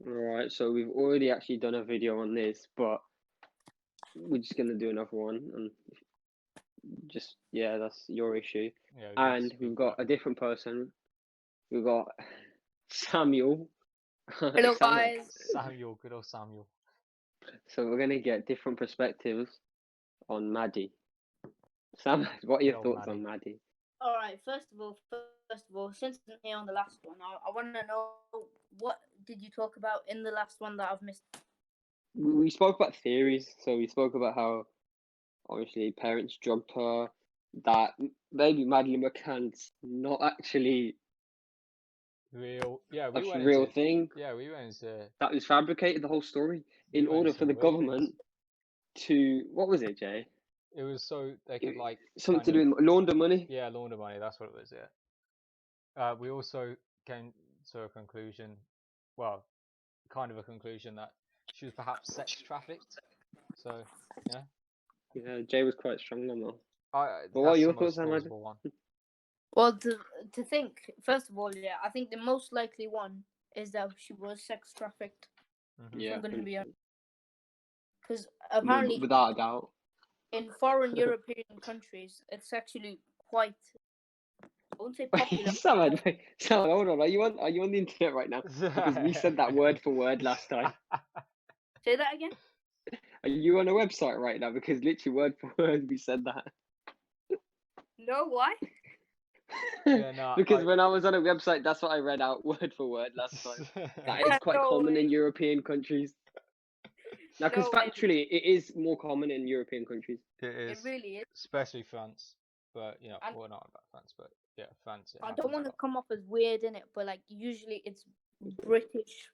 Right, so we've already actually done a video on this, but we're just gonna do another one, and just yeah, that's your issue. Yeah, we can And speak we've got about a different person. We've got Samuel. Hello, guys. Samuel, good old Samuel. So we're gonna get different perspectives on Maddie. Sam, what are your Good old thoughts Maddie. on Maddie? All right. First of all, since I'm here on the last one, I want to know what did you talk about in the last one that I've missed? We spoke about theories. So we spoke about how obviously parents drugged her. That maybe Madeleine McCann's not actually Real, yeah, a we went real into thing. yeah, we went into That was fabricated, the whole story, we in went order into for the weirdness. government to, what was it, Jay? It was so they could like Something kind to do of with launder money. yeah, launder money. That's what it was. Yeah. We also came to a conclusion, well, kind of a conclusion that she was perhaps sex trafficked. So yeah, Yeah, Jay was quite strong on that. But that's what are the your most thoughts on Maddie? plausible one. Well, to think first of all, yeah, I think the most likely one is that she was sex trafficked. Yeah, I'm going to be honest, 100%. because apparently Without a doubt. in foreign European countries, it's actually quite. I won't say popular. Sam, hold on. Are you on the internet right now? Because we said that word for word last time. Say that again. Are you on a website right now? Because literally word for word we said that. No, why? Yeah, no, Because when I was on a website, that's what I read out word for word last time. That is quite No common way. in European countries. Now, because No way. factually, it is more common in European countries. it is, It really is. especially France. But you know, And- well, not about France, but yeah, France. I don't want to come off as weird in it, but like usually it's British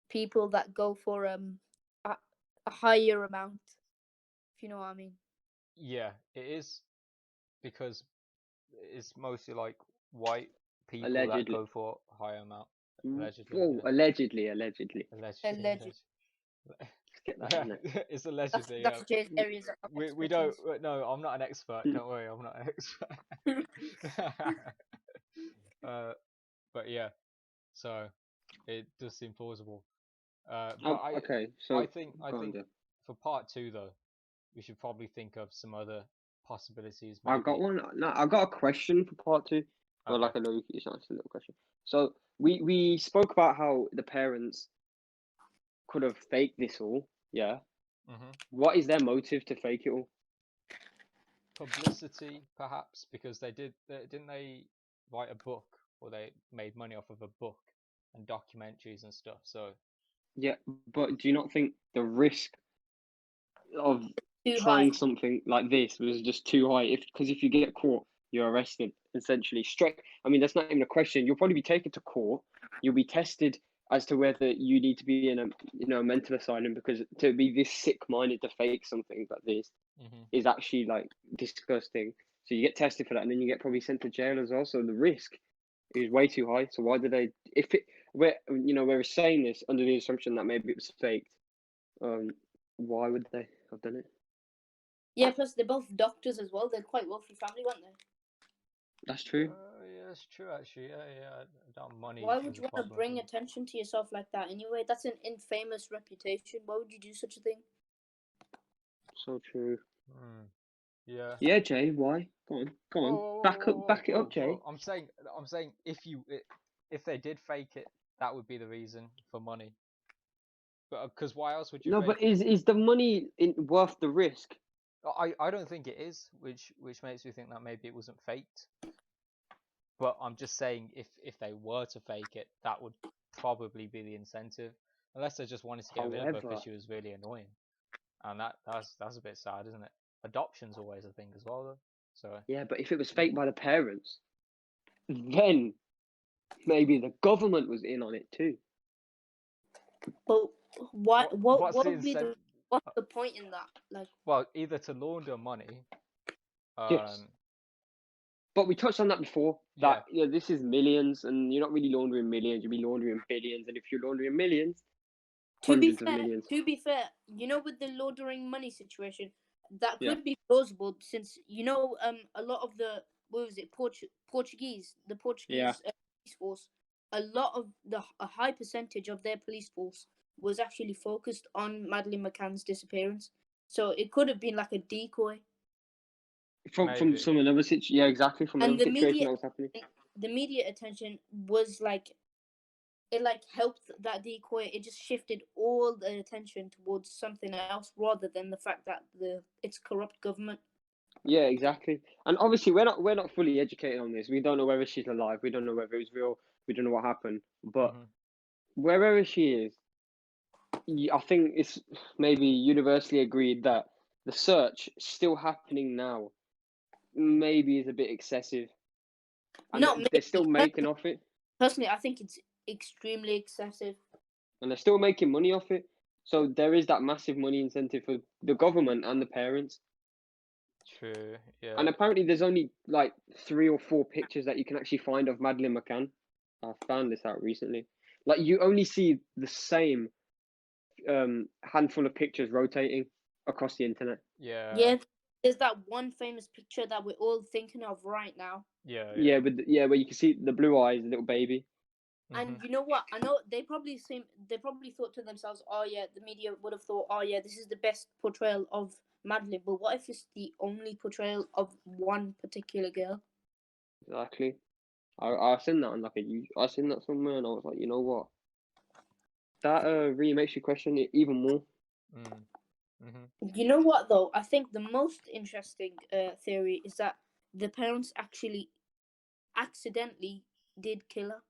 people that go for a higher amount. If you know what I mean. Yeah, it is because it's mostly like white people that Allegedly. go for a higher amount. Allegedly. Oh, Yeah. allegedly. Allegedly. Let's get that Yeah, in it. it's allegedly. That's Jay's areas of We don't. No, I'm not an expert. Don't worry, I'm not an expert. But yeah, so it does seem plausible. But Okay, so I think go on, Jeff. for part 2 though, we should probably think of some other possibilities. I've got one. No, I got a question for part 2. Or Okay. like a little, it's not a little question. So we spoke about how the parents could have faked this all. Yeah. What is their motive to fake it all? Publicity, perhaps, because didn't they write a book, or they made money off of a book and documentaries and stuff. So yeah, but do you not think the risk of Too trying high. something like this was just too high? Because if you get caught, you're arrested essentially straight. I mean, that's not even a question. You'll probably be taken to court. You'll be tested as to whether you need to be in a mental asylum, because to be this sick-minded to fake something like this is actually like disgusting. So you get tested for that, and then you get probably sent to jail as well. So the risk is way too high. So why did they? If it, we're saying this under the assumption that maybe it was faked, why would they have done it? Yeah, plus they're both doctors as well. They're quite wealthy family, weren't they? That's true. Yeah, that's true actually. Yeah. That money. Why would you want to bring attention to yourself like that anyway? That's an infamous reputation. Why would you do such a thing? So true. Yeah. Yeah, Jay. Why? Go on. Back it up, Jay. I'm saying if they did fake it, that would be the reason for money. But because why else would you? No, but is the money worth the risk? I don't think it is, which makes me think that maybe it wasn't faked. But I'm just saying, if they were to fake it, that would probably be the incentive, unless they just wanted to get rid of her because she was really annoying, and that's a bit sad, isn't it? Adoption's always a thing as well, though. So yeah, but if it was faked by the parents, then maybe the government was in on it too. But what would be what's the point in that? Like, well, either to launder money. Yes. But we touched on that before. That this is millions, and you're not really laundering millions. You'll be laundering billions, and if you're laundering millions, hundreds of millions. To be fair, with the laundering money situation, that could be plausible, since a lot of the Portuguese police force, a high percentage of their police force was actually focused on Madeleine McCann's disappearance. So it could have been like a decoy. From Maybe. some another situation. Yeah, exactly. From And another the situation media, that was happening. the media attention was like, it like helped that decoy. It just shifted all the attention towards something else rather than the fact that it's corrupt government. Yeah, exactly. And obviously, we're not fully educated on this. We don't know whether she's alive. We don't know whether it was real. We don't know what happened. But Mhm. wherever she is, I think it's maybe universally agreed that the search still happening now maybe is a bit excessive, and Not they're still maybe. making off it, Personally, I think it's extremely excessive. and they're still making money off it. So there is that massive money incentive for the government and the parents. True. Yeah. And apparently, there's only like 3 or 4 pictures that you can actually find of Madeleine McCann. I found this out recently. Like you only see the same handful of pictures rotating across the internet. Yeah. Yeah, there's that one famous picture that we're all thinking of right now. Yeah. Yeah, where you can see the blue eyes, the little baby. And Mhm. you know what? I know they probably thought to themselves, oh yeah, the media would have thought, oh yeah, this is the best portrayal of Madeleine. But what if it's the only portrayal of one particular girl? Exactly. I seen that on I seen that somewhere, and I was like, you know what? That really makes you question it even more. Mm. Mhm. You know what though? I think the most interesting theory is that the parents actually accidentally did kill her.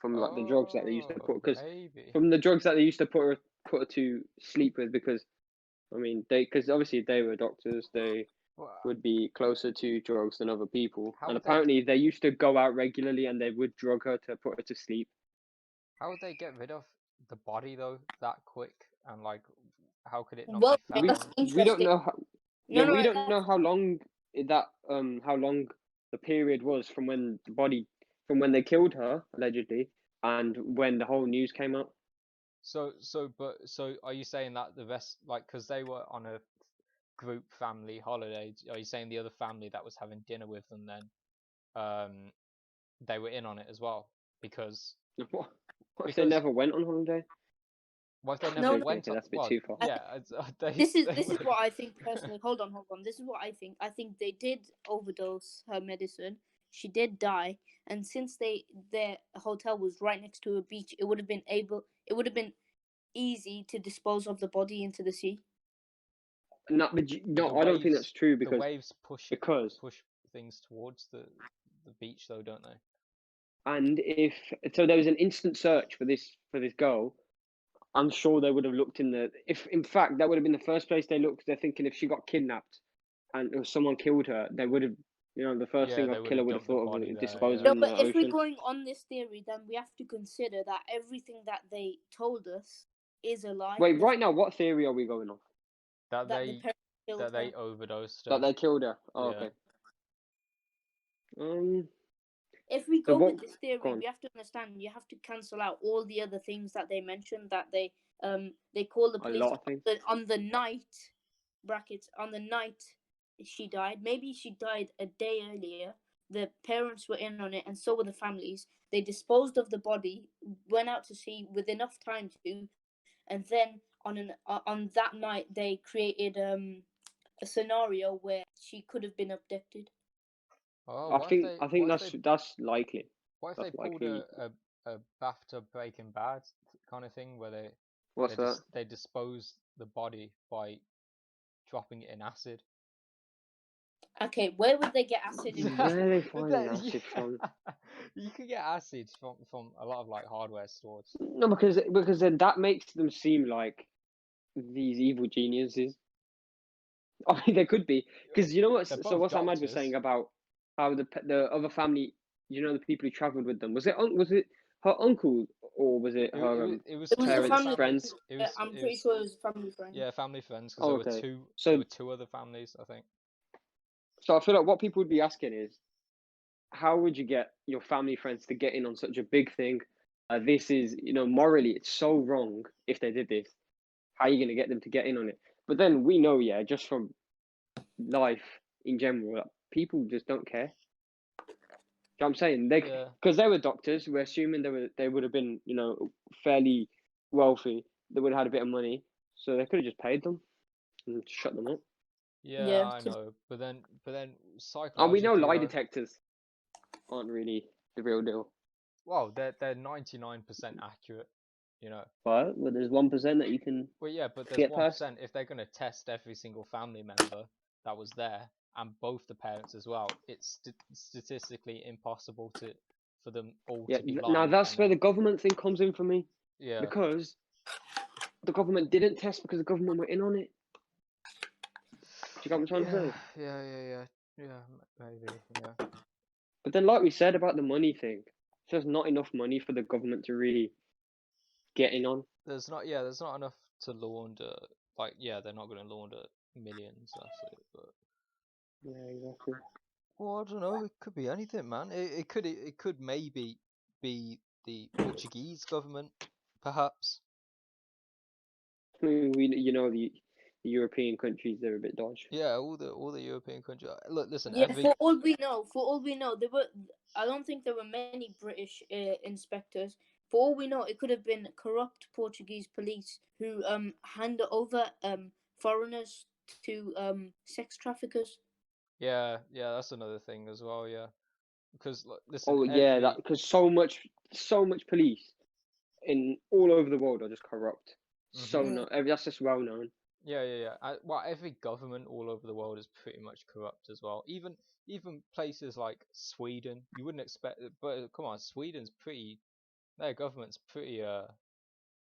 From like the drugs that they used to Oh, put, because maybe. from the drugs that they used to put her to sleep with, because I mean because obviously they were doctors, they Well, would be closer to drugs than other people, how and would they? apparently they used to go out regularly and they would drug her to put her to sleep. How would they get rid of the body though that quick? And like, how could it not Well, be that's found? We don't interesting. know how. Yeah, No, we no, don't know how long how long the period was from when from when they killed her allegedly and when the whole news came out. So are you saying that the rest, like, because they were on a group family holiday, are you saying the other family that was having dinner with them then, they were in on it as well? Because What if they because never went on holiday? what if they never no, Okay, no. went okay, on? that's a bit Well, too far. yeah, they This is they this is were. what I think personally. Hold on. This is what I think. I think they did overdose her medicine. She did die, and since their hotel was right next to a beach, it would have been easy to dispose of the body into the sea. No, But the no, I don't think that's true the waves because push things towards the beach though, don't they? and if so, there was an instant search for this girl. I'm sure they would have looked in the if in fact that would have been the first place they looked. They're thinking if she got kidnapped and if someone killed her, they would have, the first Yeah, thing they a would killer have would have dumped the thought body of there. dispose of Yeah. No, in but the if we're ocean. going on this theory, then we have to consider that everything that they told us is a lie. Wait, right now, what theory are we going off? That That the they parents killed her. overdosed That her. they killed her? Oh, Yeah. okay. Um. If we So go what? with this Go theory, on. we have to understand you have to cancel out all the other things that they mentioned, that they call the A police lot of things. on the night brackets on the night she died. Maybe she died a day earlier. The parents were in on it, and so were the families. They disposed of the body, went out to sea with enough time to, and then on that night they created a scenario where she could have been abducted. Oh, I think that's likely. what if they That's pulled likely. a bathtub Breaking Bad kind of thing where What's that? they dispose the body by dropping it in acid? Okay, where would they get acid in? Where are they finding That- acid from? You can get acid from a lot of like hardware stores. No, because then that makes them seem like these evil geniuses. I mean, they could be because you know what? They're So both what's Ahmad was doctors. saying about how the other family, the people who travelled with them, was it her uncle or was it her It was It was two a of the parents' family. family. friends? I'm It pretty was sure it was a family friend. yeah, family friends because Oh, okay. there So were two other families, I think. I feel like what people would be asking is, how would you get your family friends to get in on such a big thing? This is, morally, it's so wrong if they did this. How are you going to get them to get in on it? But then we know, yeah, just from life in general, that people just don't care. what I'm saying? They Yeah. because they were doctors. We're assuming they would have been, you know, fairly wealthy. They would have had a bit of money, so they could have just paid them and shut them up. Yeah, Yeah, I 'cause- know. But then And we know psychologically, lie though, detectors aren't really the real deal. well, they're 99% accurate, you know. But there's 1% that you can Well, yeah, but there's get past. 1% if they're going to test every single family member that was there and both the parents as well. It's statistically impossible for them all Yeah, to be now lying. that's And where then, the government thing comes in for me, yeah, because the government didn't test because the government were in on it. Do you get what I'm trying to say? yeah, maybe, yeah. But then, like we said about the money thing, there's not enough money for the government to really get in on. There's not enough to launder. Like, yeah, they're not going to launder millions. That's it. But Yeah, exactly. well, I don't know. It could be anything, man. It could maybe be the Portuguese government, perhaps. I mean, you know, the European countries, they're a bit dodgy. Yeah, all the European countries. Look, listen, yeah. every For all we know, there were. I don't think there were many British inspectors. For all we know, it could have been corrupt Portuguese police who handed over foreigners to sex traffickers. yeah, that's another thing as well. Yeah, because listen, Oh yeah, that because so much police in all over the world are just corrupt. So Mhm. no, that's just well known. Yeah. Well, every government all over the world is pretty much corrupt as well. Even places like Sweden, you wouldn't expect it, but come on, Sweden's pretty. Their government's pretty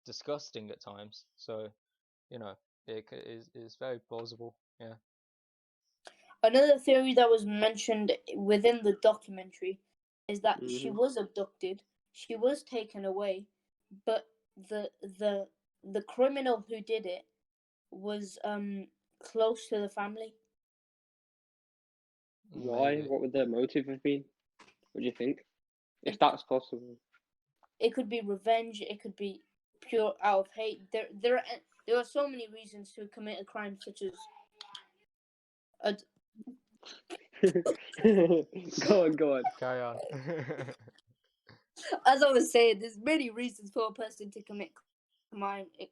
disgusting at times. So, you know, is very plausible. Yeah. Another theory that was mentioned within the documentary is that she Mhm. was abducted, she was taken away, but the criminal who did it was close to the family. Why? Maybe. What would their motive have been? What do you think? If It, that's possible. it could be revenge, it could be pure out of hate. There are so many reasons to commit a crime, such as Go on. Carry on. as I was saying, there's many reasons for a person to commit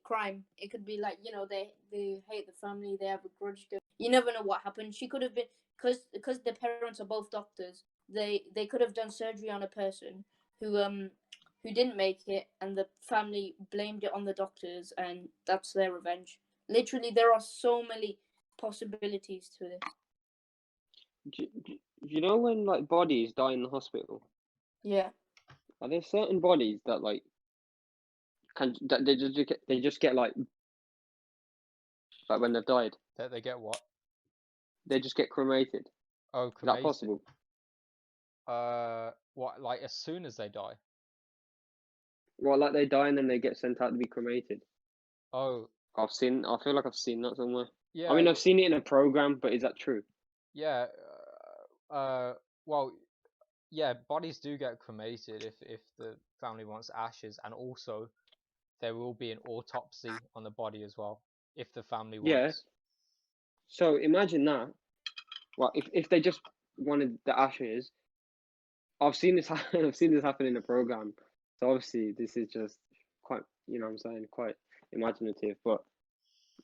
crime. It could be like, they hate the family, they have a grudge. You never know what happened. She could have been, because the parents are both doctors. They could have done surgery on a person who didn't make it, and the family blamed it on the doctors, and that's their revenge. Literally, there are so many possibilities to this. You know when like bodies die in the hospital? Yeah. Are there certain bodies that like that they just get like when they've died, That they get what? they just get cremated? Oh, Is that cremated. possible? What? Like as soon as they die? Well, like they die and then they get sent out to be cremated. Oh, I feel like I've seen that somewhere. yeah. I mean, I've seen it in a program, but is that true? Yeah. Well, yeah. Bodies do get cremated if the family wants ashes, and also there will be an autopsy on the body as well if the family Yeah. wants. So imagine that. Well, if they just wanted the ashes, I've seen this happen. I've seen this happen in a program. So obviously, this is just quite, you know, what I'm saying, quite imaginative. But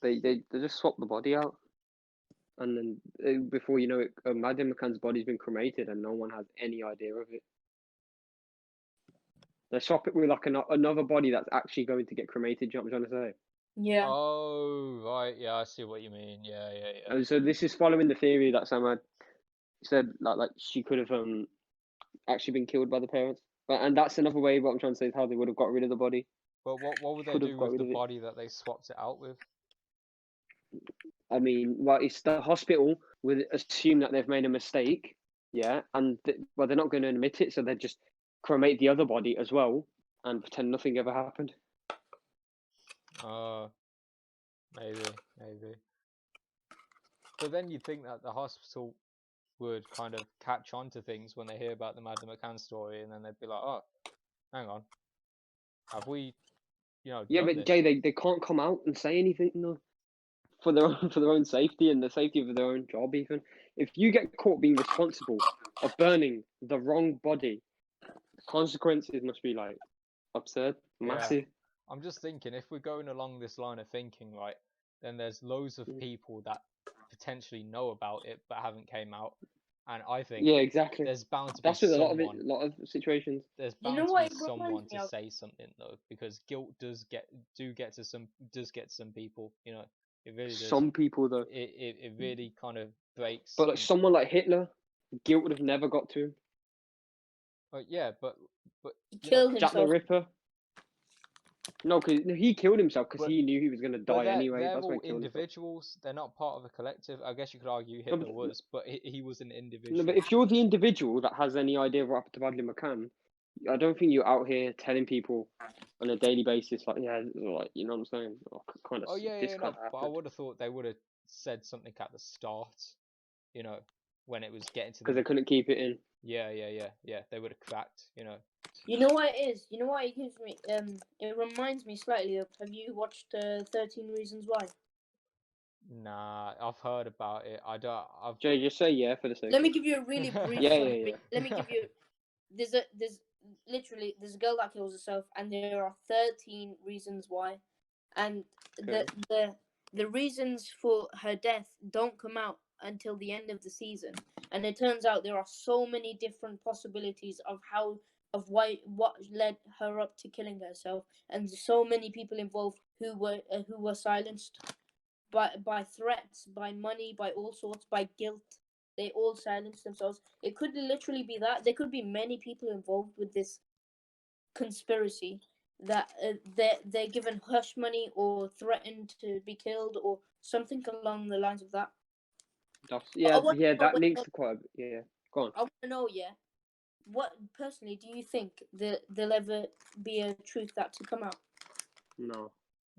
they just swap the body out, and then before you know it, Madeleine McCann's body's been cremated, and no one has any idea of it. They swap it with like another body that's actually going to get cremated. Do you know what I'm trying to say? Yeah. Oh, right. Yeah, I see what you mean. Yeah. And so this is following the theory that Sam had said, like she could have actually been killed by the parents. But and that's another way. What I'm trying to say is how they would have got rid of the body. But what would they Could have do got with rid the of it. body that they swapped it out with? I mean, well, it's the hospital would assume that they've made a mistake, yeah, and well, they're not going to admit it, so they just cremate the other body as well and pretend nothing ever happened. Maybe. But then you'd think that the hospital would kind of catch on to things when they hear about the Madeleine McCann story, and then they'd be like, "Oh, hang on, have we, Yeah, done but this?" Jay, they can't come out and say anything, no, for their own safety and the safety of their own job. Even if you get caught being responsible of burning the wrong body, consequences must be like absurd, Yeah. massive. I'm just thinking, if we're going along this line of thinking, right, then there's loads of people that potentially know about it but haven't came out, and I think Yeah, exactly. there's bound to be That's with a someone. lot of situations. There's You bound know to what be it reminds someone me to of? say something though, because guilt does get to some people. You know, it really does. Some people though, It really kind of breaks. but like someone like Hitler, guilt would have never got to him. Yeah, but He you know, killed Jack the himself. Ripper. No, because he killed himself because But- he knew he was gonna die anyway. they're That's why all he killed himself. individuals. They're not part of a collective. I guess you could argue No, Hitler but- was, but he was an No, individual. but if you're the individual that has any idea of what happened to Madeleine McCann, I don't think you're out here telling people on a daily basis, like, yeah, like, you know what I'm saying? Oh, kind of, Oh yeah, this no, kind of but I happened. would have thought they would have said something at the start, you know, when it was getting to Because the they couldn't keep it in. yeah, they would have cracked, you know. You know what it is? You know what it gives me? It reminds me slightly of. Have you watched 13 Reasons Why? Nah, I've heard about it. I've Jay, just say yeah for the sake. Let me give you a really brief Yeah, summary. yeah. Let me give you. There's a girl that kills herself, and there are 13 reasons why, and Okay. the reasons for her death don't come out until the end of the season, and it turns out there are so many different possibilities of what led her up to killing herself, and so many people involved who were silenced by threats, by money, by all sorts, by guilt. They all silenced themselves. It could literally be that. There could be many people involved with this conspiracy that they're given hush money or threatened to be killed or something along the lines of that. That's, I yeah, wanna yeah, know that what- links to quite a bit. Yeah, go on. I want to know, yeah. What personally do you think there'll ever be a truth that to come out? No.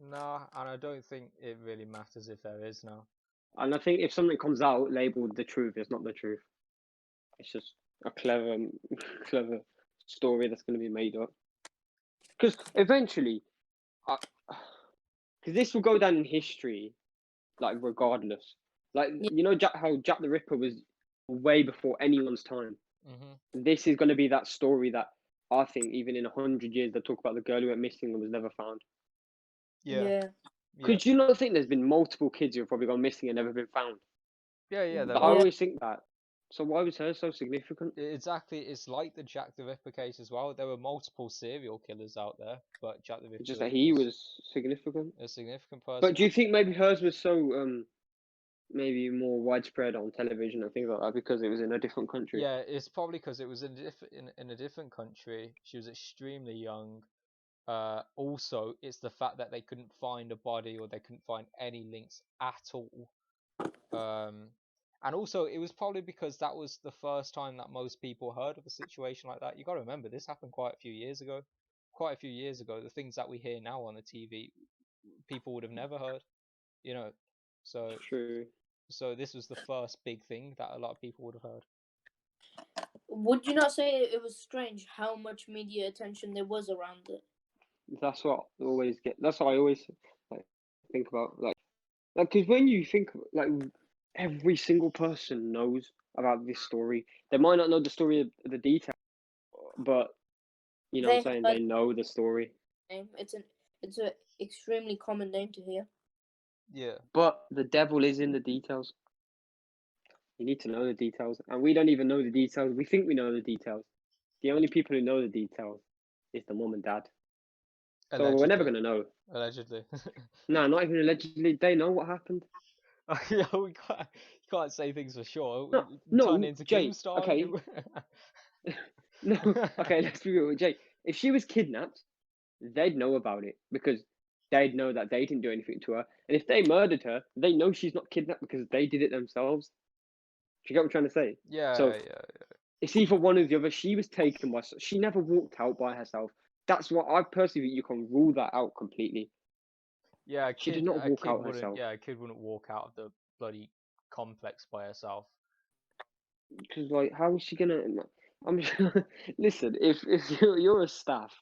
nah, and I don't think it really matters if there is now. And I think if something comes out labeled the truth, it's not the truth. It's just a clever, clever story that's going to be made up. Because eventually, because this will go down in history, like regardless. Like Yeah. you know, how Jack the Ripper was way before anyone's time. Mm-hmm. This is going to be that story that I think even in 100 years they'll talk about the girl who went missing and was never found. Yeah. Because you not think there's been multiple kids who have probably gone missing and never been found. Yeah, I there are. always think that. So why was her so significant? Exactly, it's like the Jack the Ripper case as well. There were multiple serial killers out there, but Jack the Ripper Just that he was significant. a significant person. But do you think maybe hers was so maybe more widespread on television and things like that because it was in a different country? Yeah, it's probably because it was in a different country. She was extremely young. Also, it's the fact that they couldn't find a body or they couldn't find any links at all. And also, it was probably because that was the first time that most people heard of a situation like that. You got to remember, this happened quite a few years ago. Quite a few years ago, the things that we hear now on the TV, people would have never heard. You know, so True. so this was the first big thing that a lot of people would have heard. Would you not say it was strange how much media attention there was around it? That's what I always get. That's what I always like think about. Like, because when you think like every single person knows about this story. They might not know the story of the detail, but you know what I'm saying, they know the story. It's an extremely common name to hear. Yeah. But the devil is in the details. You need to know the details, and we don't even know the details. We think we know the details. The only people who know the details is the mum and dad. So we're never gonna know. Allegedly. No, not even allegedly. They know what happened. Yeah, you can't say things for sure. No, Turn into Jay. Keemstar. Okay. No. Okay, let's be real with Jay. If she was kidnapped, they'd know about it because they'd know that they didn't do anything to her. And if they murdered her, they know she's not kidnapped because they did it themselves. Do you get what I'm trying to say? Yeah, So yeah. it's either one or the other. She was taken by. She never walked out by herself. That's what I personally think. You can rule that out completely. Yeah, She did not walk out wouldn't. herself. Yeah, a kid wouldn't walk out of the bloody complex by herself. Because like, how is she gonna? I'm listen. If you're a staff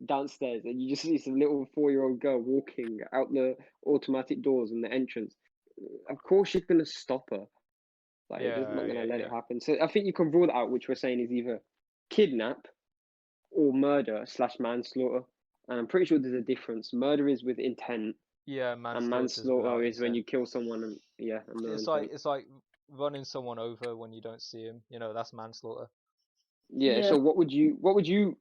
downstairs and you just see some little 4-year-old girl walking out the automatic doors and the entrance, of course you're gonna stop her. Like, they're just not gonna let it yeah. happen. So I think you can rule that out, which we're saying is either kidnap or murder / manslaughter. And I'm pretty sure there's a difference. Murder is with intent, Yeah, and manslaughter's manslaughter without is when you intent. kill someone and no intent. It's like running someone over when you don't see him. That's manslaughter. Yeah. Yeah. So what would you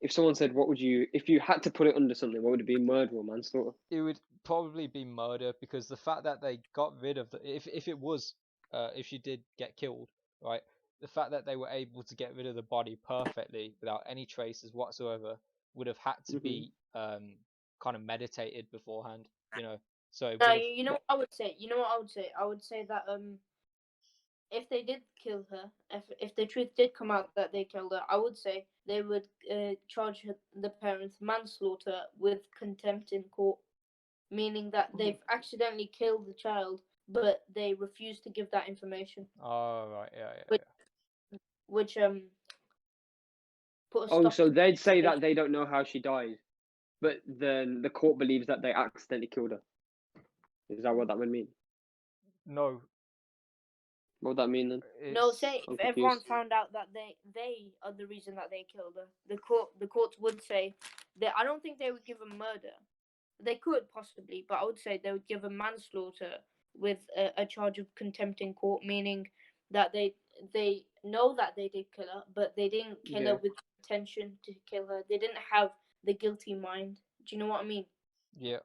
if someone said if you had to put it under something, what would it be, murder or manslaughter? It would probably be murder, because the fact that they got rid of if it was if she did get killed, right? The fact that they were able to get rid of the body perfectly without any traces whatsoever would have had to be kind of meditated beforehand, So it would have. You know what I would say? You know what I would say? I would say that if they did kill her, if the truth did come out that they killed her, I would say they would charge the parents manslaughter with contempt in court, meaning that they've accidentally killed the child, but they refuse to give that information. Oh right, yeah. Which put a Oh, stop so to they'd say the that they don't know how she died, but then the court believes that they accidentally killed her. Is that what that would mean? No, What would that mean then? No, say I'm if everyone confused. found out that they are the reason that they killed her, the courts would say that. I don't think they would give a murder. They could possibly, but I would say they would give a manslaughter with a charge of contempt in court, meaning that they know that they did kill her, but they didn't kill her with intention to kill her. They didn't have the guilty mind. Do you know what I mean? yeah.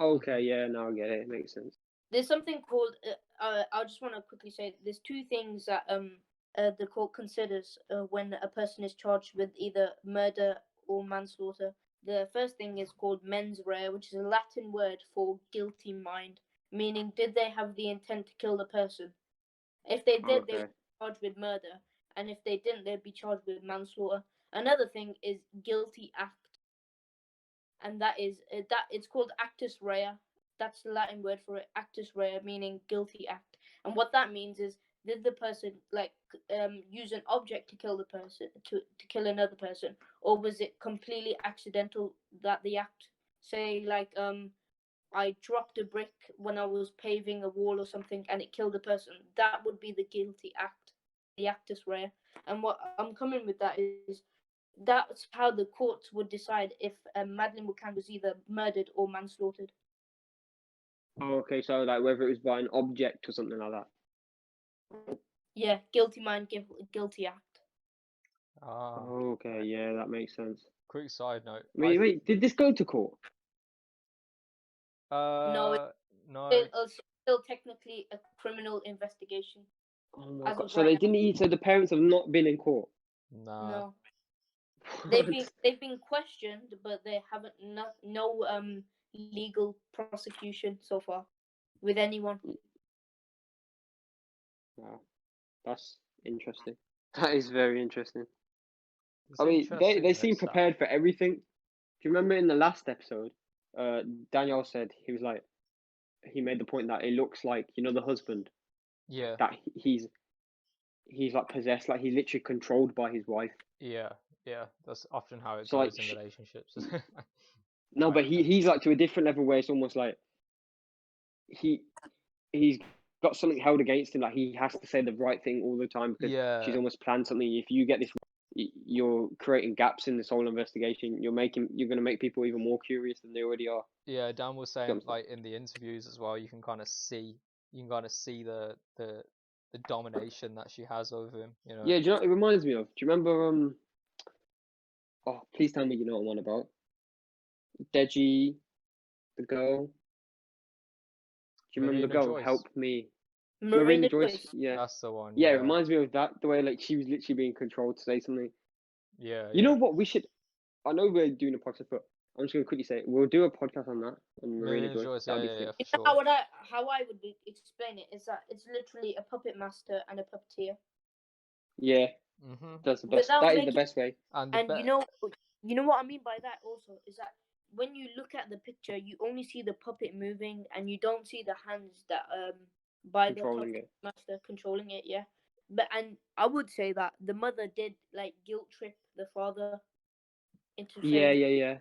Okay, yeah, now I get it. It makes sense. There's something called. I just want to quickly say there's two things that the court considers when a person is charged with either murder or manslaughter. The first thing is called mens rea, which is a Latin word for guilty mind, meaning did they have the intent to kill the person? If they did, they would be charged with murder, and if they didn't, they'd be charged with manslaughter. Another thing is guilty act, and that is that it's called actus rea. That's the Latin word for it, actus rea, meaning guilty act. And what that means is, did the person use an object to kill the person, to kill another person, or was it completely accidental that the act, say I dropped a brick when I was paving a wall or something and it killed a person? That would be the guilty act, the actus rea. And what I'm coming with that is that's how the courts would decide if Madeleine McCann was either murdered or manslaughtered. Oh, okay, so like whether it was by an object or something like that. Yeah, guilty mind, guilty act. Oh, okay, yeah, that makes sense. Quick side note. Wait, did this go to court? No, No. it's still technically a criminal investigation. Oh my As god! of So right they now. didn't eat. So the parents have not been in court. Nah. No, What? they've been questioned, but they haven't no legal prosecution so far with anyone. Wow, that's interesting. That is very interesting. It's I mean, they interesting in seem itself. prepared for everything. Do you remember in the last episode, Daniel said he was like, he made the point that it looks like, the husband, Yeah. that he's like possessed, like he's literally controlled by his wife. Yeah. That's often how it So like, goes in relationships. no, but he's like to a different level where it's almost like he's got something held against him, like he has to say the right thing all the time because she's almost planned something. If you get this, you're creating gaps in this whole investigation. You're going to make people even more curious than they already are. Yeah, Dan was saying like in the interviews as well, you can kind of see the domination that she has over him. Yeah, do you know what it reminds me of? Do you remember oh, please tell me you know what I'm on about. Deji, the girl. Do you remember the girl? Joyce. Help me. Marina Joyce. Yeah. That's the one. Yeah, it reminds me of that. The way like she was literally being controlled to say something. Yeah. You know what? We should. I know we're doing a podcast, but I'm just gonna quickly say we'll do a podcast on that on Marina Joyce. Yeah, You for know sure. how I would explain it is that it's literally a puppet master and a puppeteer. Yeah, that's the best. That is the best way. And you know what I mean by that also is that when you look at the picture, you only see the puppet moving, and you don't see the hands that by the puppet master controlling it. Yeah, and I would say that the mother did like guilt trip the father into saying. Yeah.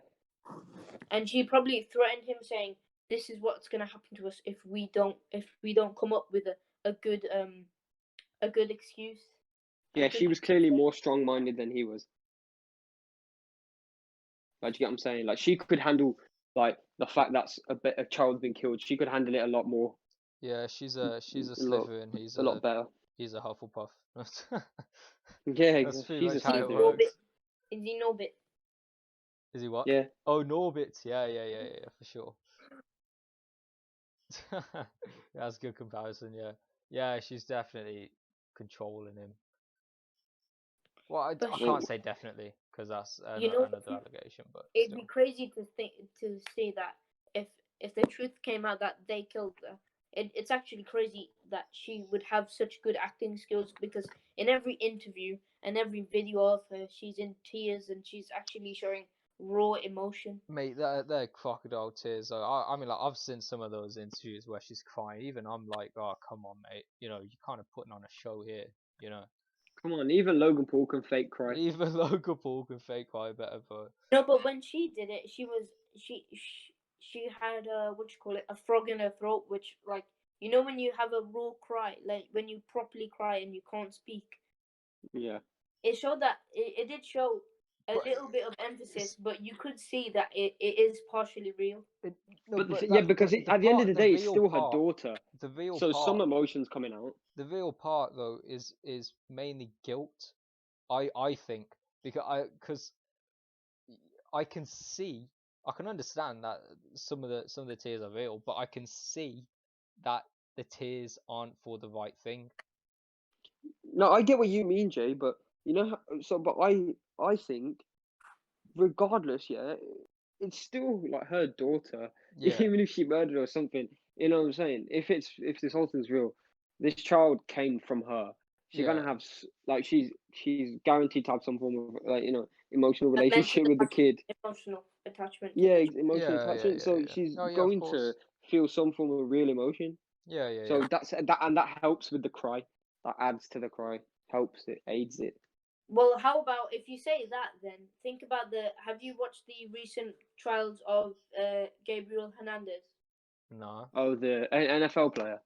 And she probably threatened him, saying, "This is what's gonna happen to us if we don't come up with a good excuse. Yeah, she was clearly more strong-minded than he was. Like, do you get what I'm saying? Like, she could handle like the fact that a child's been killed. She could handle it a lot more, Yeah, she's a a lot, Slytherin. He's a lot better. he's a Hufflepuff. Yeah, That's pretty she's a much how it Slytherin. works. Is he Norbit? Is he what? Yeah. Oh, Norbit. Yeah, for sure. That's a good comparison. Yeah, yeah, she's definitely controlling him. Well, I But can't say definitely because that's You know, another allegation, but it'd still. be crazy to say that if the truth came out that they killed her. It's actually crazy that she would have such good acting skills, because in every interview and every video of her, she's in tears and she's actually showing raw emotion. Mate, they're crocodile tears. I mean, like, I've seen some of those interviews where she's crying. Even I'm like, oh, come on, mate. You know, you're kind of putting on a show here. You know, Come on, even Logan Paul can fake cry. even Logan Paul can fake cry better, but No, but when she did it, she had what you call it, a frog in her throat, which, like, you know when you have a raw cry, like when you properly cry and you can't speak. Yeah. It showed that it did show a But little bit of emphasis, but you could see that it is partially real. no, But because at the end of the day, it's still her daughter. The real So part, some emotions coming out. the real part though is mainly guilt. I think because I can see, I can understand that some of the tears are real, but I can see that the tears aren't for the right thing. No, I get what you mean, Jay, but you know, but I think, regardless, yeah, it's still like her daughter, Yeah, even if she murdered or something. You know what I'm saying? If this whole thing's real, this child came from her. She's yeah, gonna have like she's guaranteed to have some form of like emotional A mental relationship with the kid. emotional attachment to Yeah, the emotional yeah, yeah, attachment. yeah, So yeah. she's Oh yeah, of going to course. feel some form of real emotion. Yeah, yeah, So yeah. that helps with the cry. That adds to the cry, helps it, aids it. Well, how about if you say that, then think about have you watched the recent trials of Gabriel Hernandez? No. Oh, the NFL player.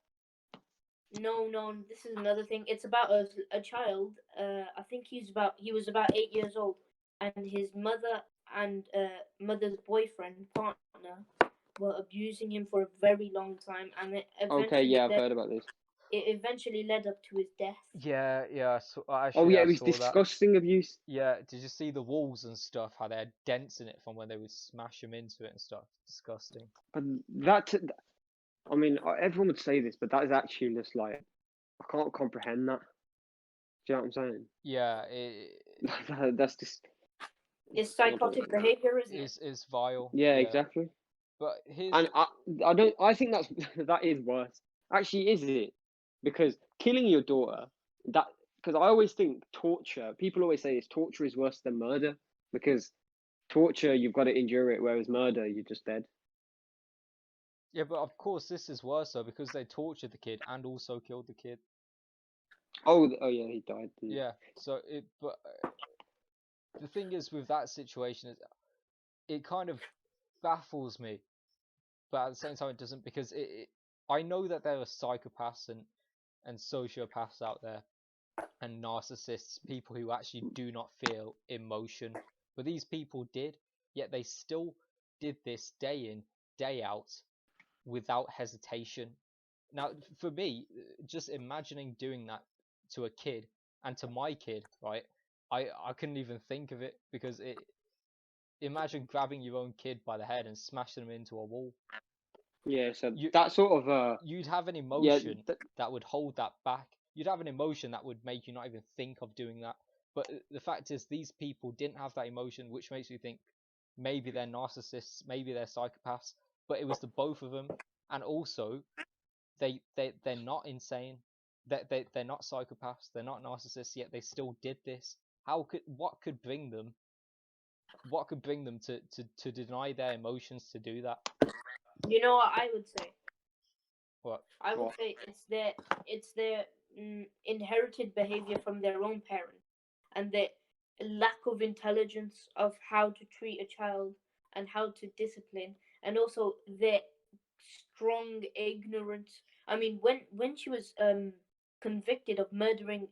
No, this is another thing. It's about a child. I think he was about 8 years old, and his mother and mother's boyfriend partner were abusing him for a very long time, and Okay, yeah, I've heard about this. it eventually led up to his death. Yeah, yeah. So Oh actually, yeah, I it was saw that. disgusting abuse. Yeah, did you see the walls and stuff? How they had dents in it from when they would smash them into it and stuff. Disgusting. But that, I mean, everyone would say this, but that is actually just like I can't comprehend that. Do you know what I'm saying? Yeah, That's just It's psychotic behavior, isn't it? is vile. yeah, Yeah, exactly. but here's And I don't. I think that is worse. Actually, is it? Because killing your daughter, that because I always think torture. People always say this: torture is worse than murder, because torture you've got to endure it, whereas murder you're just dead. yeah, but of course this is worse though because they tortured the kid and also killed the kid. Oh, yeah, he died. Yeah, so but the thing is with that situation is it kind of baffles me, but at the same time it doesn't because I know that there are psychopaths and sociopaths out there and narcissists, people who actually do not feel emotion, but these people did, yet they still did this day in, day out without hesitation. Now, for me, just imagining doing that to a kid and to my kid, right? I couldn't even think of it because imagine grabbing your own kid by the head and smashing them into a wall. Yeah, so You that sort of you'd have an yeah, emotion that would hold that back. You'd have an emotion that would make you not even think of doing that. But the fact is, these people didn't have that emotion, which makes you think maybe they're narcissists, maybe they're psychopaths. But it was the both of them, and also they're not insane. They're not psychopaths. They're not narcissists. Yet they still did this. What could bring them? What could bring them to deny their emotions to do that? You know what I would say? What? I would say it's their inherited behavior from their own parents, and the lack of intelligence of how to treat a child and how to discipline, and also their strong ignorance. I mean, when she was convicted of murdering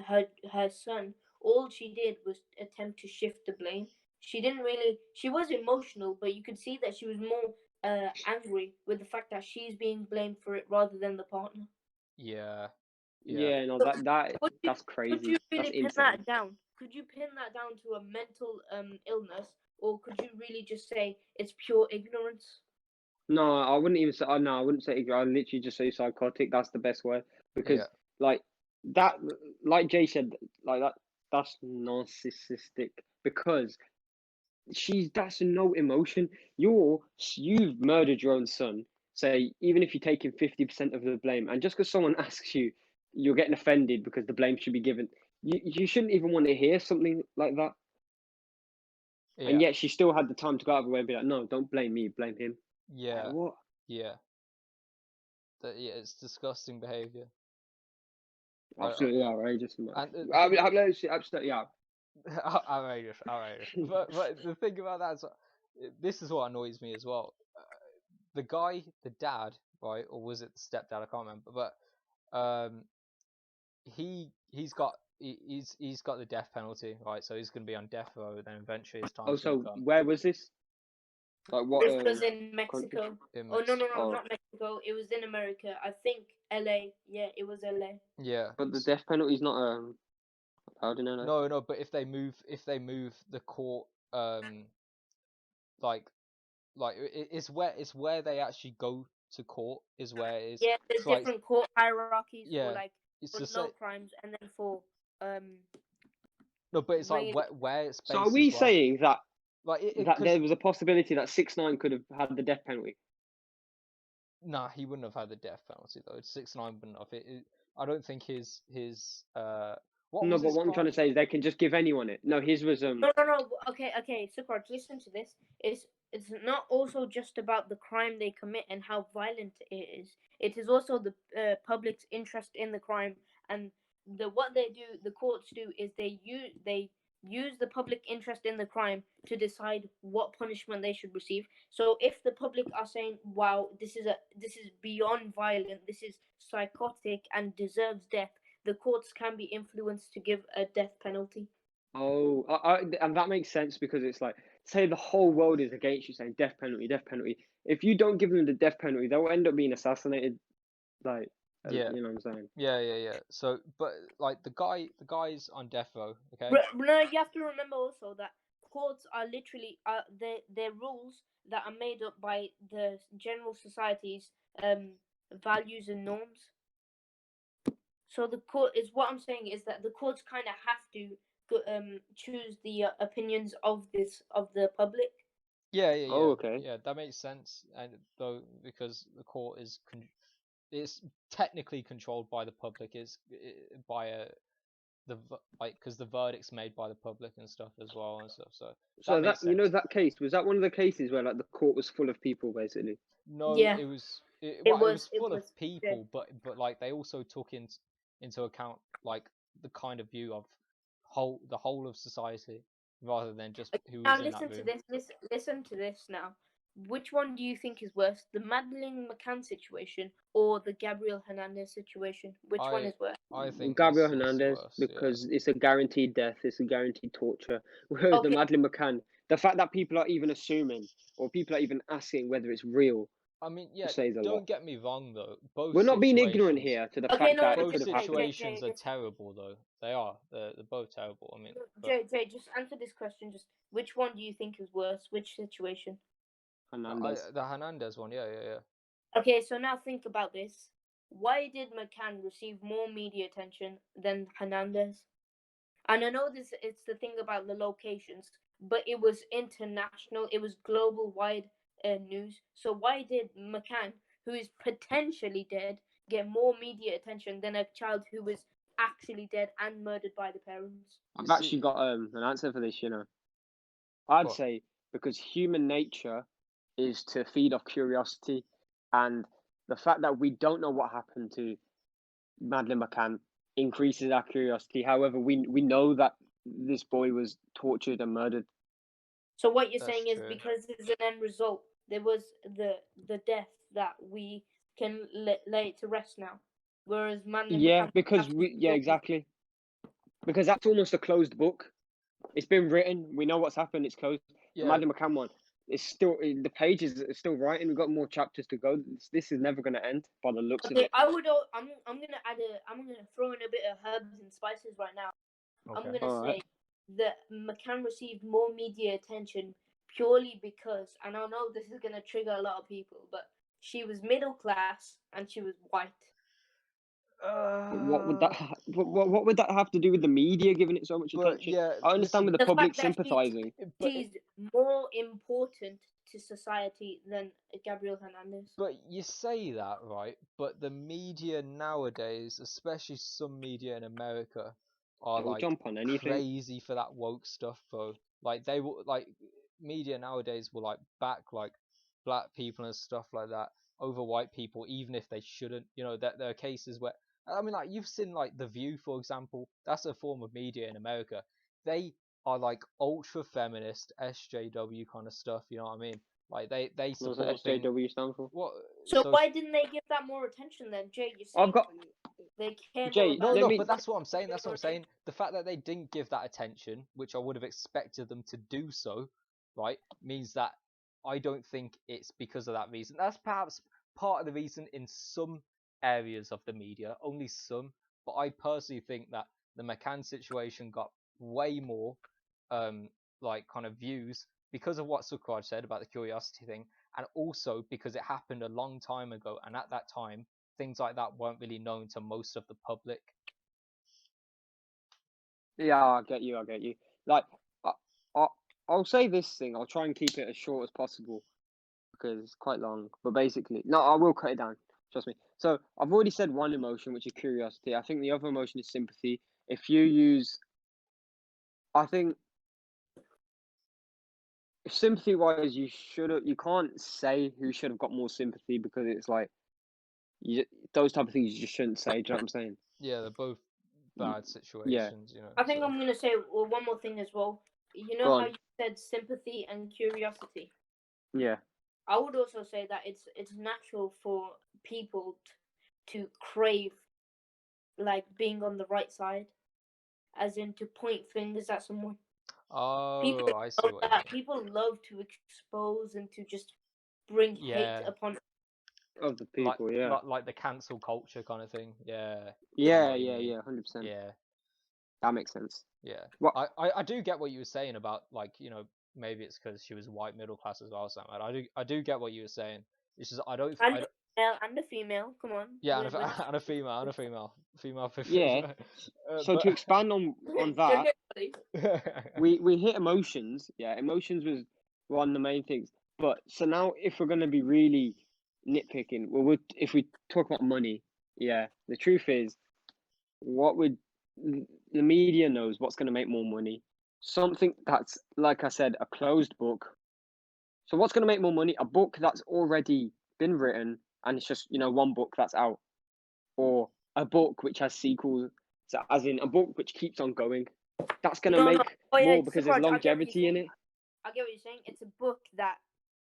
her son, all she did was attempt to shift the blame. She didn't really. She was emotional, but you could see that she was more angry with the fact that she's being blamed for it rather than the partner. Yeah. Yeah, no, So that's could you crazy. That's really pin insane. that down? Could you pin that down to a mental illness, or could you really just say it's pure ignorance? No, I wouldn't even say. No, I wouldn't say. I'd literally just say psychotic. That's the best word because, Yeah. like that, like Jay said, like that. That's narcissistic because that's no emotion. You've murdered your own son. Say even if you're taking 50% of the blame, and just because someone asks you, you're getting offended because the blame should be given. You shouldn't even want to hear something like that. Yeah. And yet she still had the time to go out of her way and be like, no, don't blame me, blame him. Yeah. Like, what? Yeah. Yeah, it's disgusting behavior. Absolutely outrageous. And Absolutely out. outrageous. But the thing about that is, this is what annoys me as well. The guy, the dad, right, or was it the stepdad? I can't remember. But he's got the death penalty, right? So he's going to be on death row. Then eventually his time's going to So come. where was this? Like what? This was in country? Mexico. In Oh no, Oh. not Mexico. It was in America. I think LA. Yeah, it was LA. Yeah. But the death penalty is not allowed in LA. No. But if they move the court, like it's where they actually go to court is where it is. Yeah, there's It's like, different court hierarchies yeah, for like it's for just low like crimes and then for no, but it's like really. where it's based. So are we as well. saying that Like that there was a possibility that 6ix9ine could have had the death penalty? Nah, he wouldn't have had the death penalty though. 6ix9ine wouldn't have. I don't think his what No, was but his what I'm trying to crime? say is they can just give anyone it. No, his was No. Okay, Sukraj, listen to this. It's not also just about the crime they commit and how violent it is. It is also the public's interest in the crime, and what they do, the courts do, is they use the public interest in the crime to decide what punishment they should receive. So if the public are saying, "Wow, this is beyond violent, this is psychotic and deserves death," the courts can be influenced to give a death penalty. Oh, and that makes sense because it's like, say the whole world is against you saying death penalty, death penalty. If you don't give them the death penalty, they'll end up being assassinated. Like, Yeah. you know what I'm saying? Yeah. So, but like the guy's on death row. Okay. No, you have to remember also that courts are literally they're rules that are made up by the general society's values and norms. So the court is what I'm saying is that the courts kind of have to choose the opinions of the public. Yeah. Oh, okay. Yeah, that makes sense. And though because the court is it's technically controlled by the public, by because the verdict's made by the public and stuff as well and stuff. So So makes that, you know, sense. that case, was that one of the cases where like the court was full of people basically? No, Yeah. it was It well, it was- was it full was- of people, but like they also took into account like the kind of view of the whole of society rather than just who Now was in listen that to room. this. Listen to this now. Which one do you think is worse, the Madeleine McCann situation or the Gabriel Hernandez situation? Which one is worse? I think Gabriel this is Hernandez, worse, yeah. because it's a guaranteed death, it's a guaranteed torture. Whereas the Okay. Madeleine McCann, the fact that people are even assuming or people are even asking whether it's real, I mean, yeah, says a lot. don't get me wrong though. Both We're not being ignorant situations- here to the Okay, fact no, that it Both could have happened. situations are Jay, terrible though. They are. They're both terrible. I mean, but Jay, just answer this question. Just which one do you think is worse? Which situation? Hernandez. the Hernandez one, yeah. Okay, so now think about this. Why did McCann receive more media attention than Hernandez? And I know it's the thing about the locations, but it was international. It was global wide news. So why did McCann, who is potentially dead, get more media attention than a child who was actually dead and murdered by the parents? I've actually got an answer for this, you know. I'd What? say because human nature is to feed off curiosity, and the fact that we don't know what happened to Madeleine McCann increases our curiosity. However, we know that this boy was tortured and murdered. So what you're That's saying is true. because there's an end result, there was the death, that we can lay it to rest now. Whereas Madeline Yeah, McCann because has to yeah, still- exactly. Because that's almost a closed book. It's been written. We know what's happened. It's closed. The Yeah, Madeline McCann one, it's still the pages are still writing. We've got more chapters to go. This is never going to end by the looks of Okay, it. I'm gonna throw in a bit of herbs and spices right now. I'm okay. gonna Alright. say that McCann received more media attention purely because, and I know this is gonna trigger a lot of people, but she was middle class and she was white. What would that what would that have to do with the media giving it so much But attention? yeah, I understand listen, with the The public fact that sympathizing. but she's more important to society than Gabriel Hernandez. But you say that, right? But the media nowadays, especially some media in America, are They'll like jump on anything. crazy for that woke stuff, bro. Like they will, like media nowadays will like back like black people and stuff like that over white people, even if they shouldn't. You know, that there are cases where I mean, like you've seen like The View, for example. That's a form of media in America. They are like ultra feminist, SJW kind of stuff. You know what I mean? Like they What does support things. SJW stand for? What? So why didn't they give that more attention then, Jay? You see, I've got they care Jay, more No, about. let no, me- but that's what I'm saying. That's what I'm saying. The fact that they didn't give that attention, which I would have expected them to do so, right, means that I don't think it's because of that reason. That's perhaps part of the reason in some areas of the media, only some. But I personally think that the McCann situation got way more, like kind of views because of what Sukraj said about the curiosity thing, and also because it happened a long time ago, and at that time things like that weren't really known to most of the public. Yeah, I get you. Like, I, I'll say this thing. I'll try and keep it as short as possible because it's quite long. But basically, no, I will cut it down. Trust me. So I've already said one emotion, which is curiosity. I think the other emotion is sympathy. If you use, I think, sympathy wise, you can't say who should have got more sympathy because it's like, those type of things you just shouldn't say. Do you know what I'm saying? Yeah, they're both bad Yeah. situations, you know. I think so. I'm gonna say one more thing as well. You Go know how on. you said sympathy and curiosity. Yeah. I would also say that it's natural for people to crave like being on the right side, as in to point fingers at someone. People Oh, I see love what you that. mean. People love to expose and to just bring Yeah, hate upon. Of the like, people, yeah. like the cancel culture kind of thing. Yeah. I know Yeah, what you yeah, mean. yeah, 100%. Yeah, That makes sense. yeah. What? I do get what you were saying about like, you know, maybe it's because she was white middle class as well, Sam. I do get what you were saying. It's just I don't And a male and a female. Come on. yeah, We're- we're- and a female for Yeah. So to expand on that, we hit emotions. Yeah, emotions was one of the main things. But so now, if we're gonna be really nitpicking, if we talk about money, yeah, the truth is, what would the media knows what's gonna make more money? Something that's, like I said, a closed book. So what's gonna make more money? A book that's already been written and it's just one book that's out, or a book which has sequels. So as in a book which keeps on going. That's gonna No, no. make Oh, yeah, more because there's Sukraj, I get what you're longevity in saying. it. I get what you're saying. It's a book that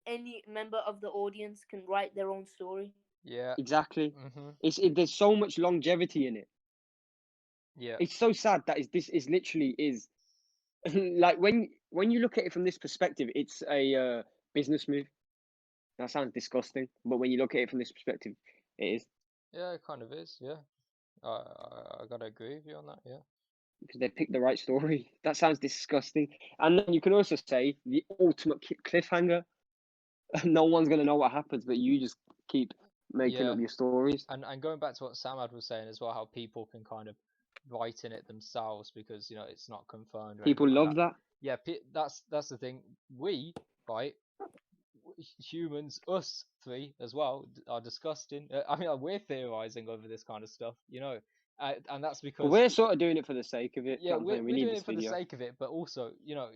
any member of the audience can write their own story. Yeah. Exactly. Mhm. There's so much longevity in it. Yeah. It's so sad that this is literally is like when you look at it from this perspective, it's a business move. That sounds disgusting, but when you look at it from this perspective, it is, Yeah, it kind of is. Yeah. I gotta agree with you on that. Yeah. because they picked the right story. That sounds disgusting. And then you can also say the ultimate cliffhanger. No one's gonna know what happens, but you just keep making Yeah. up your stories. And going back to what Samad was saying as well, how people can kind of write in it themselves because you know it's not confirmed or People anything like love that. that. Yeah, that's the thing. We, right, humans, us three as well, are disgusting. I mean, we're theorizing over this kind of stuff, you know, and that's But because we're sort of doing it for the sake of it. yeah, I'm saying we we're need doing this it for the video. sake of it, but also, you know,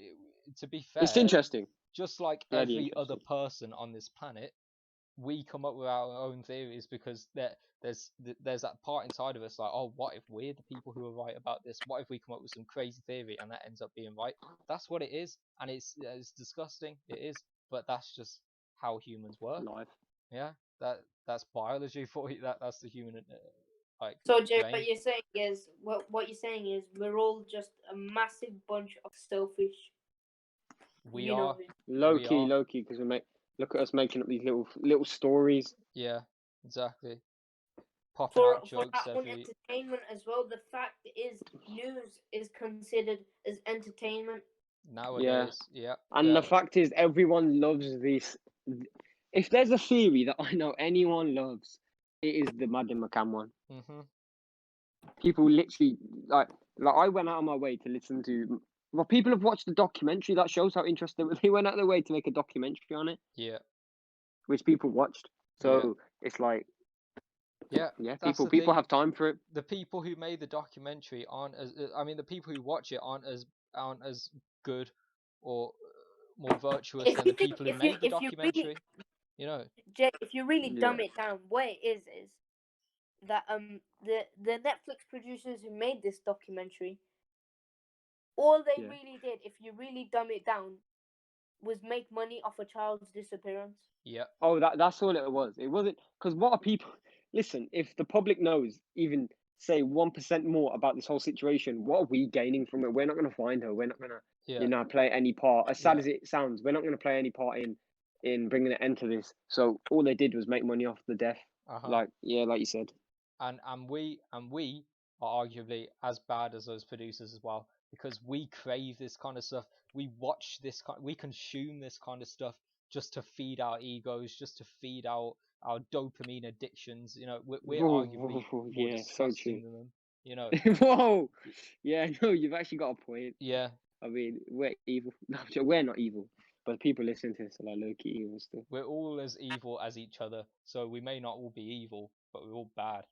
to be It's fair, interesting. just like Very every other interesting. person on this planet, we come up with our own theories because there's that part inside of us like, oh, what if we're the people who are right about this? What if we come up with some crazy theory and that ends up being right? That's what it is, and it's disgusting. It is, but that's just how humans work. Live. Yeah. That's biology for you. That's the human like So Jay, brain. what you're saying is what you're saying is we're all just a massive bunch of selfish. We you are. know, Low We key, are. low key, because look at us making up these little stories. Yeah, exactly. Popping for out for jokes our own every. entertainment as well. The fact is, news is considered as entertainment. Nowadays, yeah. And the fact is, everyone loves this. If there's a theory that I know anyone loves, it is the MCANN one. Mm-hmm. People literally like I went out of my way to listen to. Well, people have watched the documentary that shows how interested they went out of their way to make a documentary on it, Yeah. which people watched. Yeah. So it's like, Yeah. yeah, That's the people thing. have time for it. The people who made the documentary aren't as. I mean, the people who watch it aren't as good or more virtuous If than you the think, people who if you made the if you really, documentary. You know. Jay, if you really Yeah. dumb it down, what it is that the Netflix producers who made this documentary, all they Yeah. really did, if you really dumb it down, was make money off a child's disappearance. Yeah. Oh, that's all it was. It wasn't because what are people? Listen, if the public knows even say 1% more about this whole situation, what are we gaining from it? We're not going to find her. We're not going to, Yeah. play any part. As sad Yeah. as it sounds, we're not going to play any part in bringing an end to this. So all they did was make money off the death. Uh-huh. Like you said. And we are arguably as bad as those producers as well, because we crave this kind of stuff. We watch we consume this kind of stuff just to feed our egos, just to feed our dopamine addictions. You know, we're Whoa, arguably more yeah, so true. disgusting than them. You know. Whoa, yeah, no, you've actually got a point. Yeah. I mean, we're evil. No, we're not evil, but people listening to this are like low-key evil still. We're all as evil as each other, so we may not all be evil, but we're all bad.